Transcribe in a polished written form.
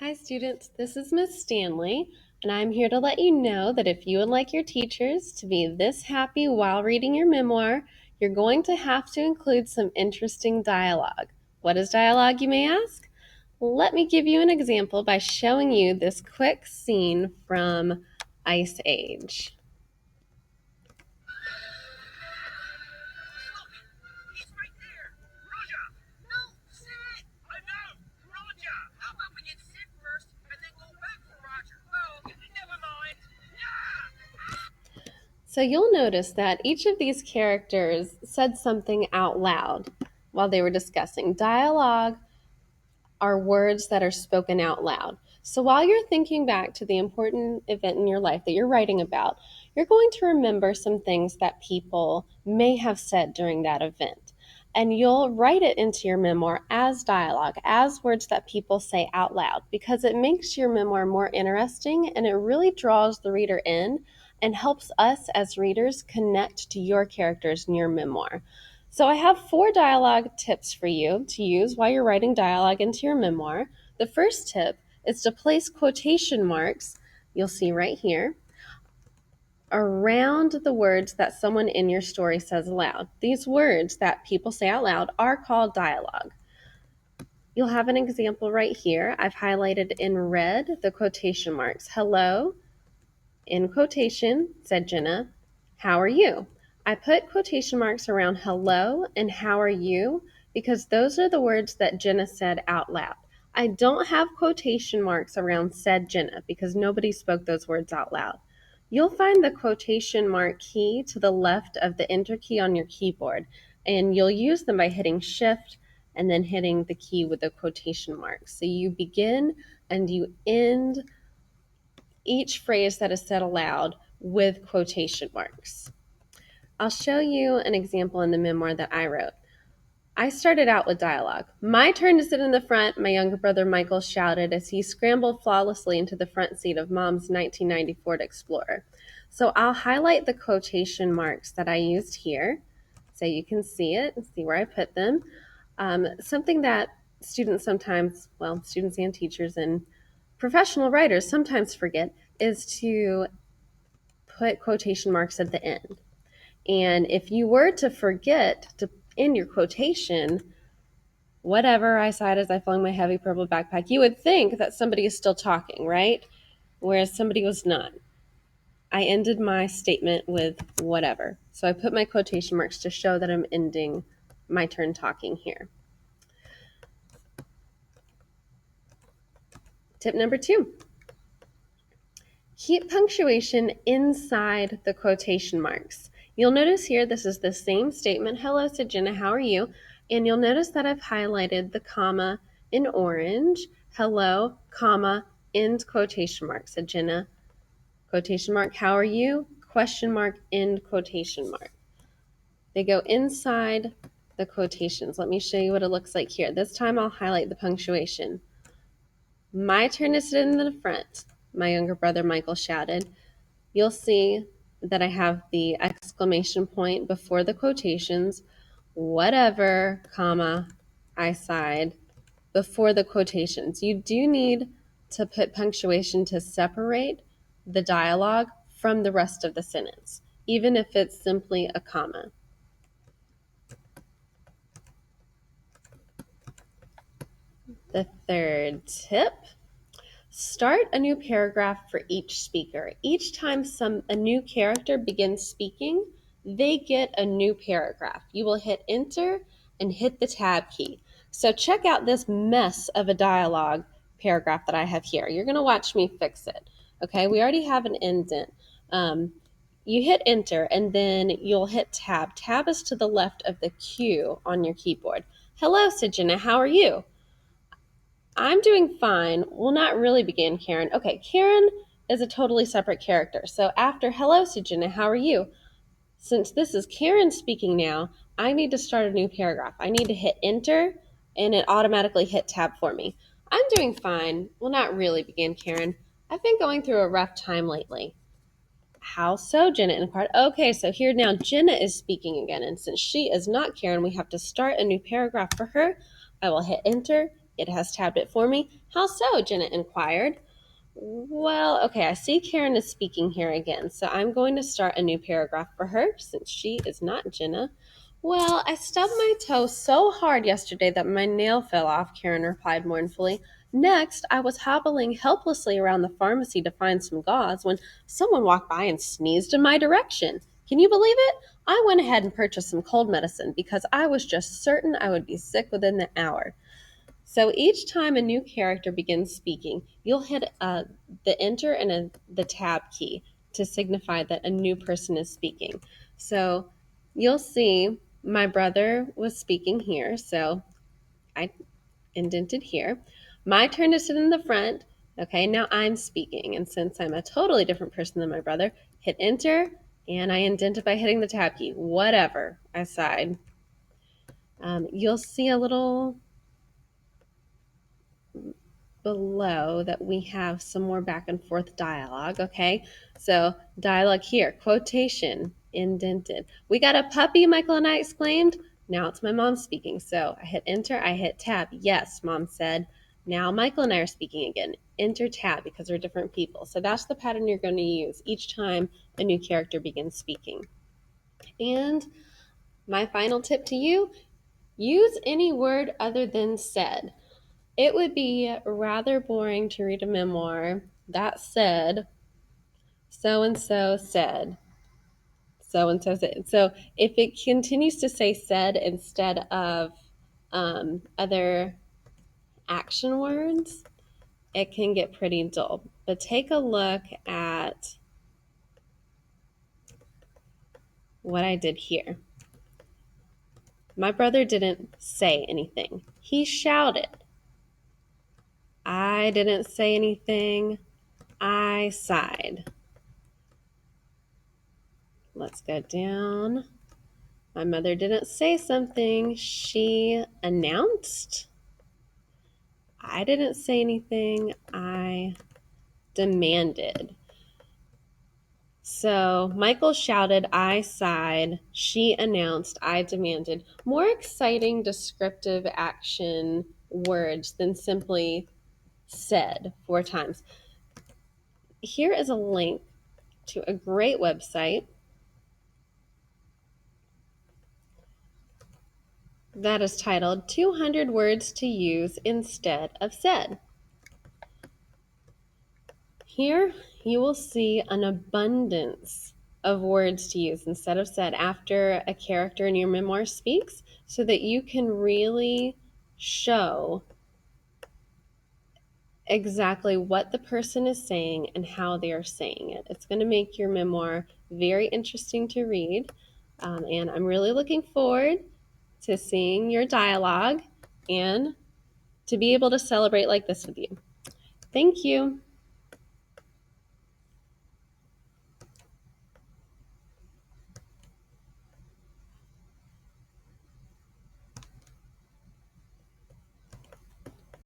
Hi students, this is Miss Stanley, and I'm here to let you know that if you would like your teachers to be this happy while reading your memoir, you're going to have to include some interesting dialogue. What is dialogue, you may ask? Let me give you an example by showing you this quick scene from Ice Age. So you'll notice that each of these characters said something out loud while they were discussing. Dialogue are words that are spoken out loud. So while you're thinking back to the important event in your life that you're writing about, you're going to remember some things that people may have said during that event. And you'll write it into your memoir as dialogue, as words that people say out loud, because it makes your memoir more interesting and it really draws the reader in and helps us as readers connect to your characters in your memoir. So I have 4 dialogue tips for you to use while you're writing dialogue into your memoir. The first tip is to place quotation marks, you'll see right here, around the words that someone in your story says aloud. These words that people say out loud are called dialogue. You'll have an example right here. I've highlighted in red the quotation marks. Hello, in quotation, said Jenna. How are you? I put quotation marks around hello and how are you because those are the words that Jenna said out loud. I don't have quotation marks around said Jenna because nobody spoke those words out loud. You'll find the quotation mark key to the left of the enter key on your keyboard, and you'll use them by hitting shift and then hitting the key with the quotation marks. So you begin and you end each phrase that is said aloud with quotation marks. I'll show you an example in the memoir that I wrote. I started out with dialogue. My turn to sit in the front, my younger brother Michael shouted as he scrambled flawlessly into the front seat of Mom's 1990 Ford Explorer. So I'll highlight the quotation marks that I used here so you can see it and see where I put them. Something that students sometimes, well, students and teachers and professional writers sometimes forget is to put quotation marks at the end. And if you were to forget to end your quotation, whatever I sighed as I flung my heavy purple backpack, you would think that somebody is still talking, right? Whereas somebody was not. I ended my statement with whatever. So I put my quotation marks to show that I'm ending my turn talking here. Tip number 2. Keep punctuation inside the quotation marks. You'll notice here this is the same statement, hello, said Jenna, how are you? And you'll notice that I've highlighted the comma in orange, hello, comma, end quotation mark, said Jenna, quotation mark, how are you? Question mark, end quotation mark. They go inside the quotations. Let me show you what it looks like here. This time I'll highlight the punctuation. My turn to sit in the front, my younger brother Michael shouted. You'll see that I have the exclamation point before the quotations, whatever, comma, I sighed, before the quotations. You do need to put punctuation to separate the dialogue from the rest of the sentence, even if it's simply a comma. The third tip, start a new paragraph for each speaker. Each time a new character begins speaking, they get a new paragraph. You will hit enter and hit the tab key. So check out this mess of a dialogue paragraph that I have here. You're going to watch me fix it. Okay, we already have an indent. You hit enter and then you'll hit tab. Tab is to the left of the Q on your keyboard. Hello, said Jenna, how are you? I'm doing fine. Well, not really, began Karen. Okay, Karen is a totally separate character. So after hello, Sujina, how are you? Since this is Karen speaking now, I need to start a new paragraph. I need to hit enter and it automatically hit tab for me. I'm doing fine. Well, not really, began Karen. I've been going through a rough time lately. How so? Jenna inquired. Okay, so here now Jenna is speaking again, and since she is not Karen, we have to start a new paragraph for her. I will hit enter It has tabbed it for me. How so? Jenna inquired. Well, okay, I see Karen is speaking here again, so I'm going to start a new paragraph for her since she is not Jenna. Well, I stubbed my toe so hard yesterday that my nail fell off, Karen replied mournfully. Next, I was hobbling helplessly around the pharmacy to find some gauze when someone walked by and sneezed in my direction. Can you believe it? I went ahead and purchased some cold medicine because I was just certain I would be sick within the hour. So each time a new character begins speaking, you'll hit the enter and the tab key to signify that a new person is speaking. So you'll see my brother was speaking here, so I indented here. My turn to sit in the front. Okay, now I'm speaking, and since I'm a totally different person than my brother, hit enter, and I indented by hitting the tab key. Whatever, I sighed. You'll see a little below that we have some more back and forth dialogue, okay? So, dialogue here, quotation, indented. We got a puppy, Michael and I exclaimed. Now it's my mom speaking. So, I hit enter, I hit tab. Yes, mom said. Now Michael and I are speaking again. Enter tab because we're different people. So, that's the pattern you're going to use each time a new character begins speaking. And my final tip to you, use any word other than said. It would be rather boring to read a memoir that said, so and so said, so and so said. So if it continues to say said instead of other action words, it can get pretty dull. But take a look at what I did here. My brother didn't say anything, he shouted. I didn't say anything, I sighed. Let's go down. My mother didn't say something, she announced. I didn't say anything, I demanded. So Michael shouted, I sighed, she announced, I demanded. More exciting descriptive action words than simply said 4 times. Here is a link to a great website that is titled 200 Words to Use Instead of Said. Here you will see an abundance of words to use instead of said after a character in your memoir speaks so that you can really show exactly what the person is saying and how they are saying it. It's going to make your memoir very interesting to read, and I'm really looking forward to seeing your dialogue and to be able to celebrate like this with you. Thank you.